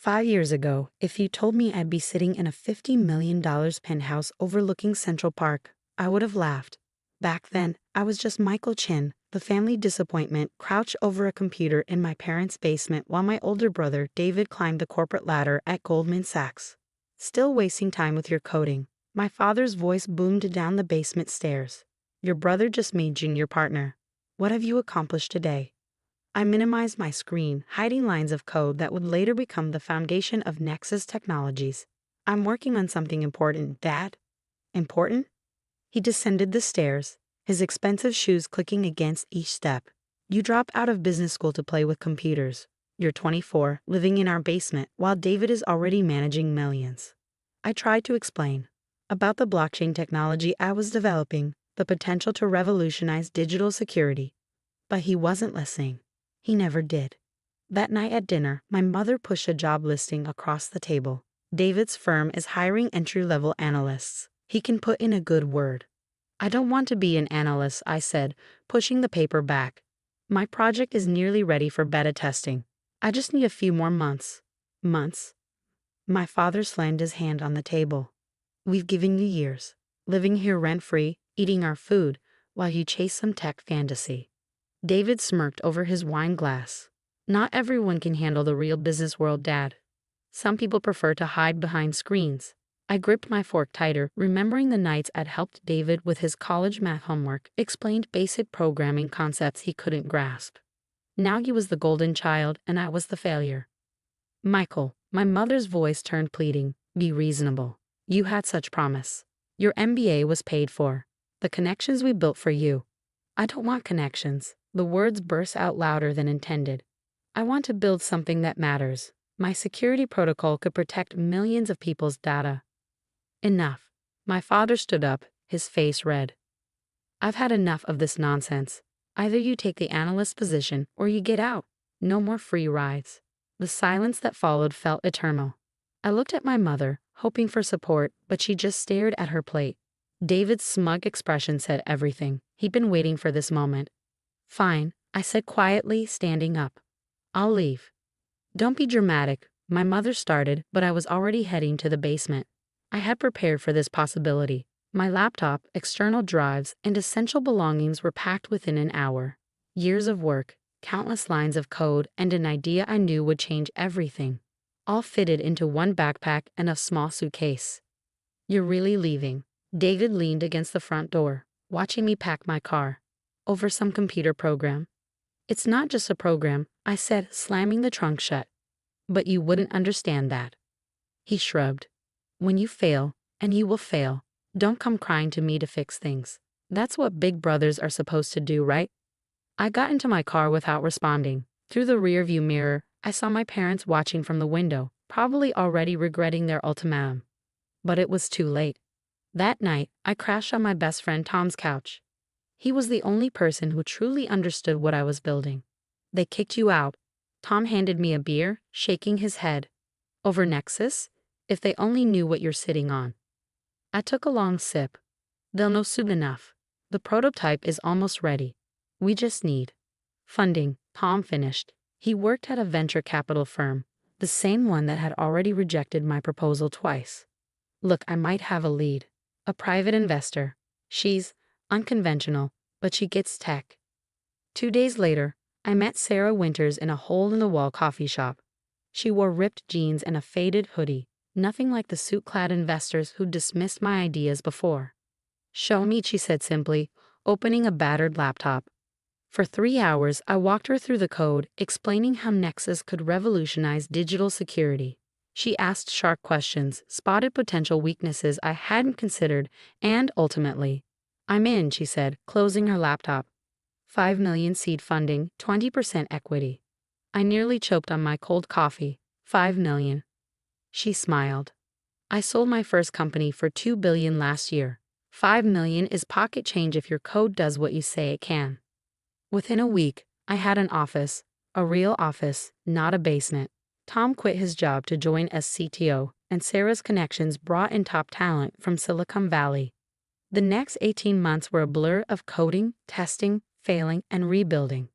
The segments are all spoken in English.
5 years ago, if you told me I'd be sitting in a $50 million penthouse overlooking Central Park, I would have laughed. Back then, I was just Michael Chin, the family disappointment, crouched over a computer in my parents' basement while my older brother, David, climbed the corporate ladder at Goldman Sachs. Still wasting time with your coding. My father's voice boomed down the basement stairs. Your brother just made junior partner. What have you accomplished today? I minimized my screen, hiding lines of code that would later become the foundation of Nexus Technologies. I'm working on something important, Dad. Important? He descended the stairs, his expensive shoes clicking against each step. You dropped out of business school to play with computers. You're 24, living in our basement, while David is already managing millions. I tried to explain about the blockchain technology I was developing, the potential to revolutionize digital security. But he wasn't listening. He never did. That night at dinner, my mother pushed a job listing across the table. David's firm is hiring entry-level analysts. He can put in a good word. I don't want to be an analyst, I said, pushing the paper back. My project is nearly ready for beta testing. I just need a few more months. Months? My father slammed his hand on the table. We've given you years, living here rent-free, eating our food, while you chase some tech fantasy. David smirked over his wine glass. Not everyone can handle the real business world, Dad. Some people prefer to hide behind screens. I gripped my fork tighter, remembering the nights I'd helped David with his college math homework, explained basic programming concepts he couldn't grasp. Now he was the golden child, and I was the failure. Michael, my mother's voice turned pleading, be reasonable. You had such promise. Your MBA was paid for. The connections we built for you. I don't want connections. The words burst out louder than intended. I want to build something that matters. My security protocol could protect millions of people's data. Enough. My father stood up, his face red. I've had enough of this nonsense. Either you take the analyst position or you get out. No more free rides. The silence that followed felt eternal. I looked at my mother, hoping for support, but she just stared at her plate. David's smug expression said everything. He'd been waiting for this moment. Fine, I said quietly, standing up. I'll leave. Don't be dramatic, my mother started, but I was already heading to the basement. I had prepared for this possibility. My laptop, external drives, and essential belongings were packed within an hour. Years of work, countless lines of code, and an idea I knew would change everything. All fitted into one backpack and a small suitcase. You're really leaving? David leaned against the front door, watching me pack my car. Over some computer program. It's not just a program, I said, slamming the trunk shut. But you wouldn't understand that. He shrugged. When you fail, and you will fail, don't come crying to me to fix things. That's what big brothers are supposed to do, right? I got into my car without responding. Through the rearview mirror, I saw my parents watching from the window, probably already regretting their ultimatum. But it was too late. That night, I crashed on my best friend Tom's couch. He was the only person who truly understood what I was building. They kicked you out. Tom handed me a beer, shaking his head. Over Nexus? If they only knew what you're sitting on. I took a long sip. They'll know soon enough. The prototype is almost ready. We just need funding, Tom finished. He worked at a venture capital firm, the same one that had already rejected my proposal twice. Look, I might have a lead. A private investor. She's unconventional, but she gets tech. 2 days later, I met Sarah Winters in a hole-in-the-wall coffee shop. She wore ripped jeans and a faded hoodie, nothing like the suit-clad investors who dismissed my ideas before. Show me, she said simply, opening a battered laptop. For 3 hours, I walked her through the code, explaining how Nexus could revolutionize digital security. She asked sharp questions, spotted potential weaknesses I hadn't considered, and ultimately, I'm in, she said, closing her laptop. 5 million seed funding, 20% equity. I nearly choked on my cold coffee. 5 million. She smiled. I sold my first company for $2 billion last year. 5 million is pocket change if your code does what you say it can. Within a week, I had an office, a real office, not a basement. Tom quit his job to join as CTO, and Sarah's connections brought in top talent from Silicon Valley. The next 18 months were a blur of coding, testing, failing, and rebuilding.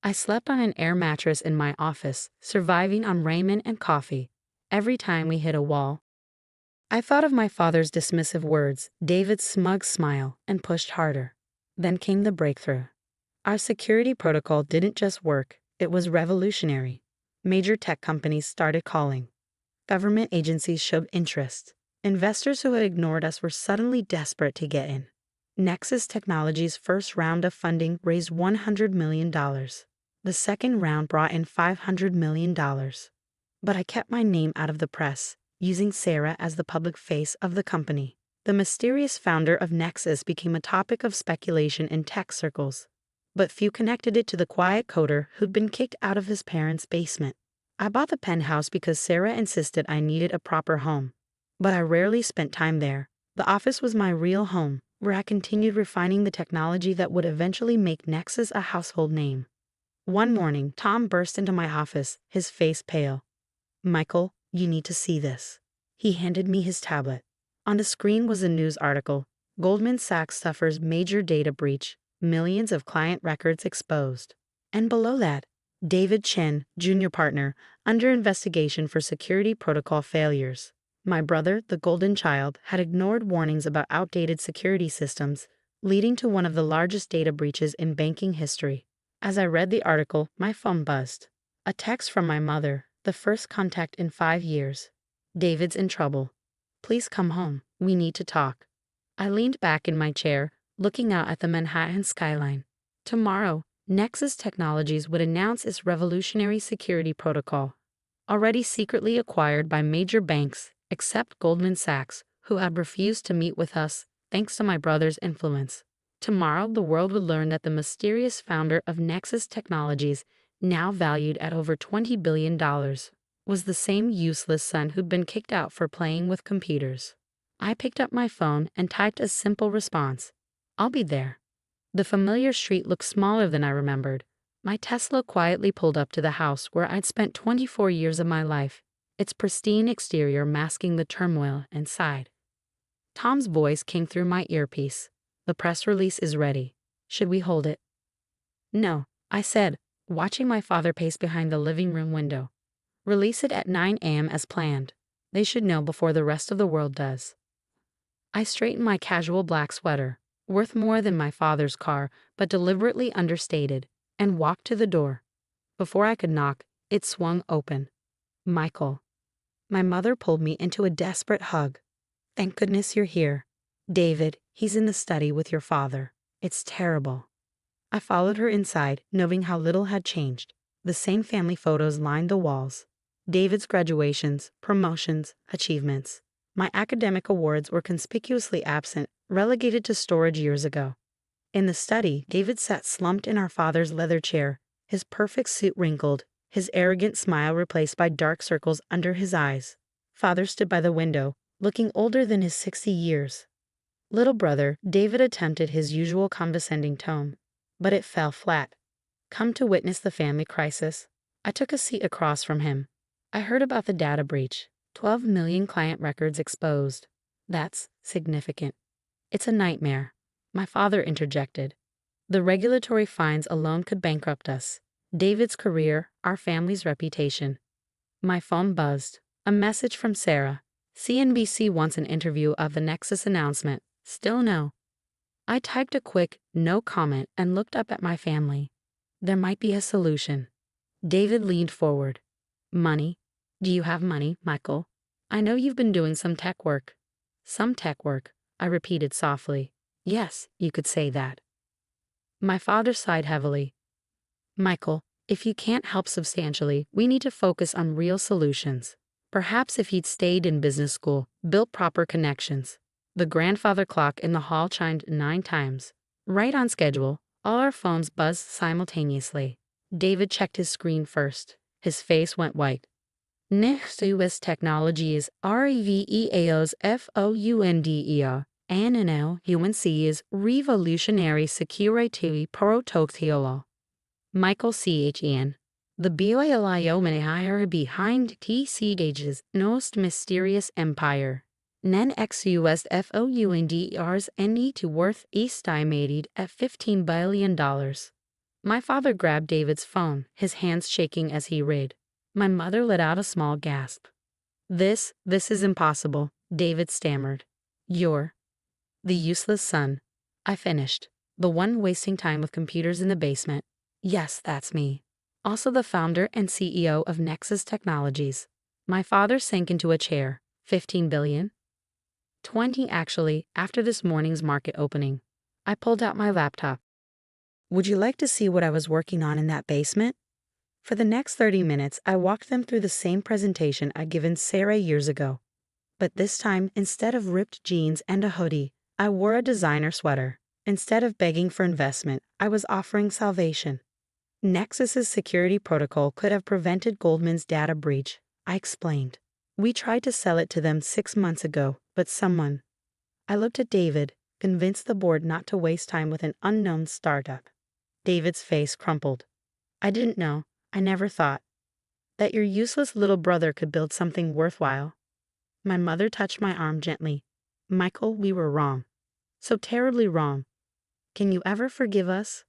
I slept on an air mattress in my office, surviving on ramen and coffee. every time we hit a wall. I thought of my father's dismissive words, David's smug smile, and pushed harder. Then came the breakthrough. Our security protocol didn't just work, it was revolutionary. Major tech companies started calling. Government agencies showed interest. Investors who had ignored us were suddenly desperate to get in. Nexus Technologies' first round of funding raised $100 million. The second round brought in $500 million. But I kept my name out of the press, using Sarah as the public face of the company. The mysterious founder of Nexus became a topic of speculation in tech circles. But few connected it to the quiet coder who'd been kicked out of his parents' basement. I bought the penthouse because Sarah insisted I needed a proper home. But I rarely spent time there. The office was my real home, where I continued refining the technology that would eventually make Nexus a household name. One morning, Tom burst into my office, his face pale. "Michael, you need to see this." He handed me his tablet. On the screen was a news article. Goldman Sachs suffers major data breach, millions of client records exposed. And below that, David Chen, junior partner, under investigation for security protocol failures. My brother, the golden child, had ignored warnings about outdated security systems, leading to one of the largest data breaches in banking history. As I read the article, my phone buzzed. A text from my mother, the first contact in 5 years. "David's in trouble. Please come home. We need to talk." I leaned back in my chair, looking out at the Manhattan skyline. Tomorrow, Nexus Technologies would announce its revolutionary security protocol, already secretly acquired by major banks, except Goldman Sachs, who had refused to meet with us, thanks to my brother's influence. Tomorrow, the world would learn that the mysterious founder of Nexus Technologies, now valued at over $20 billion, was the same useless son who'd been kicked out for playing with computers. I picked up my phone and typed a simple response. "I'll be there." The familiar street looked smaller than I remembered. My Tesla quietly pulled up to the house where I'd spent 24 years of my life, its pristine exterior masking the turmoil inside. Tom's voice came through my earpiece. "The press release is ready. Should we hold it?" "No," I said, watching my father pace behind the living room window. "Release it at 9 a.m. as planned. They should know before the rest of the world does." I straightened my casual black sweater, worth more than my father's car, but deliberately understated, and walked to the door. Before I could knock, it swung open. "Michael." My mother pulled me into a desperate hug. "Thank goodness you're here. David, he's in the study with your father. It's terrible." I followed her inside, knowing how little had changed. The same family photos lined the walls. David's graduations, promotions, achievements. My academic awards were conspicuously absent, relegated to storage years ago. In the study, David sat slumped in our father's leather chair, his perfect suit wrinkled, his arrogant smile replaced by dark circles under his eyes. Father stood by the window, looking older than his 60 years. "Little brother," David attempted his usual condescending tone, but it fell flat. "Come to witness the family crisis." I took a seat across from him. "I heard about the data breach. 12 million client records exposed. That's significant." "It's a nightmare," my father interjected. "The regulatory fines alone could bankrupt us. David's career, our family's reputation." My phone buzzed. A message from Sarah. "CNBC wants an interview of the Nexus announcement. Still no." I typed a quick no comment and looked up at my family. There might be a solution. David leaned forward. "Money? Do you have money, Michael? I know you've been doing some tech work." "Some tech work," I repeated softly. "Yes, you could say that." My father sighed heavily. "Michael, if you can't help substantially, we need to focus on real solutions. Perhaps if he'd stayed in business school, built proper connections." The grandfather clock in the hall chimed 9 times. Right on schedule, all our phones buzzed simultaneously. David checked his screen first. His face went white. "Nexus Technologies, REVEALS FOUNDER, and UNC's revolutionary security protocol." Michael CHEN. "The BOLIO behind TC Gage's most mysterious empire. Nen XUS FOUNDER's NE worth estimated at $15 billion. My father grabbed David's phone, his hands shaking as he read. My mother let out a small gasp. This is impossible, David stammered. You're the useless son. I finished. The one wasting time with computers in the basement. Yes, that's me. Also the founder and CEO of Nexus Technologies. My father sank into a chair. 15 billion? 20 actually, after this morning's market opening. I pulled out my laptop. Would you like to see what I was working on in that basement? For the next 30 minutes, I walked them through the same presentation I'd given Sarah years ago. But this time, instead of ripped jeans and a hoodie, I wore a designer sweater. Instead of begging for investment, I was offering salvation. Nexus's security protocol could have prevented Goldman's data breach, I explained. We tried to sell it to them 6 months ago, but someone. I looked at David, convinced the board not to waste time with an unknown startup. David's face crumpled. I didn't know. I never thought that your useless little brother could build something worthwhile. My mother touched my arm gently. Michael, we were wrong. So terribly wrong. Can you ever forgive us?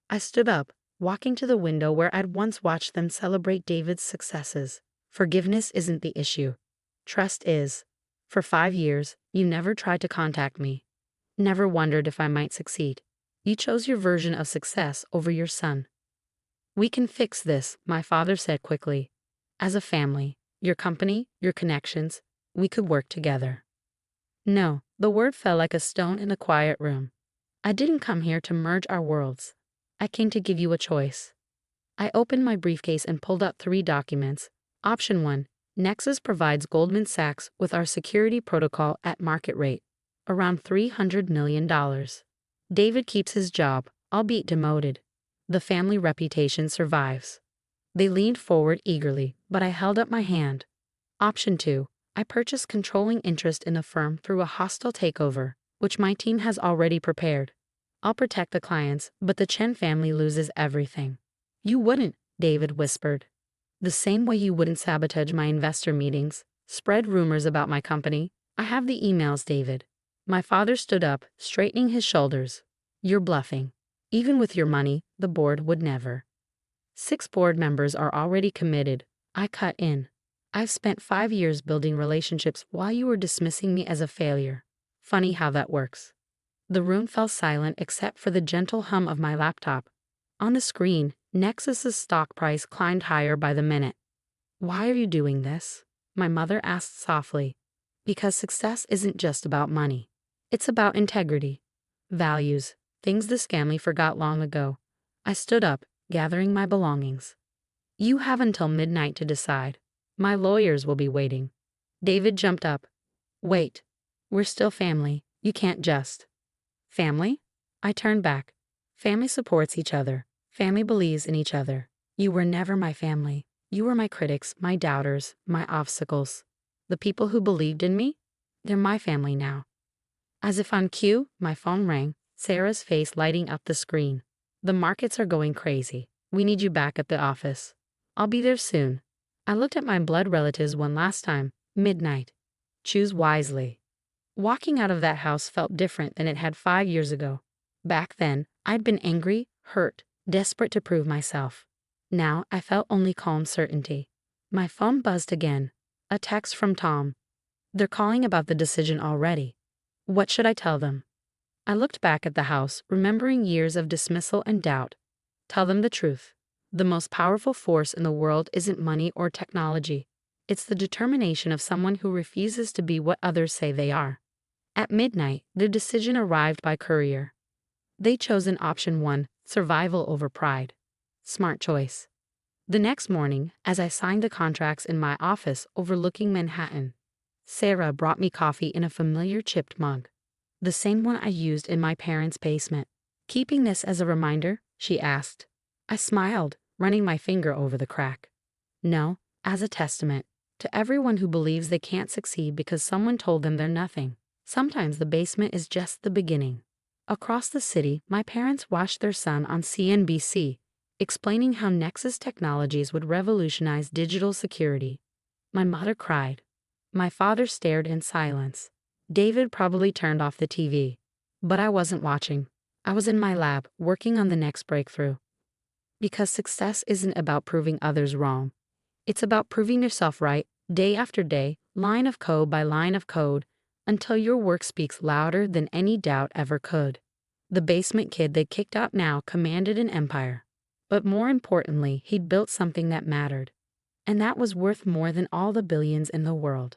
I stood up, walking to the window where I'd once watched them celebrate David's successes. Forgiveness isn't the issue. Trust is. For 5 years, you never tried to contact me. Never wondered if I might succeed. You chose your version of success over your son. We can fix this, my father said quickly. As a family, your company, your connections, we could work together. No, the word fell like a stone in a quiet room. I didn't come here to merge our worlds. I came to give you a choice. I opened my briefcase and pulled out 3 documents. Option 1, Nexus provides Goldman Sachs with our security protocol at market rate, around $300 million. David keeps his job, albeit demoted. The family reputation survives. They leaned forward eagerly, but I held up my hand. Option 2, I purchase controlling interest in a firm through a hostile takeover, which my team has already prepared. I'll protect the clients, but the Chen family loses everything. You wouldn't, David whispered. The same way you wouldn't sabotage my investor meetings, spread rumors about my company. I have the emails, David. My father stood up, straightening his shoulders. You're bluffing. Even with your money, the board would never. 6 board members are already committed. I cut in. I've spent 5 years building relationships while you were dismissing me as a failure. Funny how that works. The room fell silent except for the gentle hum of my laptop. On the screen, Nexus's stock price climbed higher by the minute. Why are you doing this? My mother asked softly. Because success isn't just about money. It's about integrity. Values. Things this family forgot long ago. I stood up, gathering my belongings. You have until midnight to decide. My lawyers will be waiting. David jumped up. Wait. We're still family. You can't just. Family? I turned back. Family supports each other. Family believes in each other. You were never my family. You were my critics, my doubters, my obstacles. The people who believed in me? They're my family now. As if on cue, my phone rang. Sarah's face lighting up the screen. The markets are going crazy. We need you back at the office. I'll be there soon. I looked at my blood relatives one last time. Midnight. Choose wisely. Walking out of that house felt different than it had 5 years ago. Back then, I'd been angry, hurt, desperate to prove myself. Now, I felt only calm certainty. My phone buzzed again. A text from Tom. They're calling about the decision already. What should I tell them? I looked back at the house, remembering years of dismissal and doubt. Tell them the truth. The most powerful force in the world isn't money or technology. It's the determination of someone who refuses to be what others say they are. At midnight, their decision arrived by courier. They chose an option 1, survival over pride. Smart choice. The next morning, as I signed the contracts in my office overlooking Manhattan, Sarah brought me coffee in a familiar chipped mug. The same one I used in my parents' basement. Keeping this as a reminder? She asked. I smiled, running my finger over the crack. No, as a testament to everyone who believes they can't succeed because someone told them they're nothing. Sometimes the basement is just the beginning. Across the city, my parents watched their son on CNBC, explaining how Nexus Technologies would revolutionize digital security. My mother cried. My father stared in silence. David probably turned off the TV. But I wasn't watching. I was in my lab, working on the next breakthrough. Because success isn't about proving others wrong. It's about proving yourself right, day after day, line of code by line of code, until your work speaks louder than any doubt ever could. The basement kid they kicked out now commanded an empire. But more importantly, he'd built something that mattered. And that was worth more than all the billions in the world.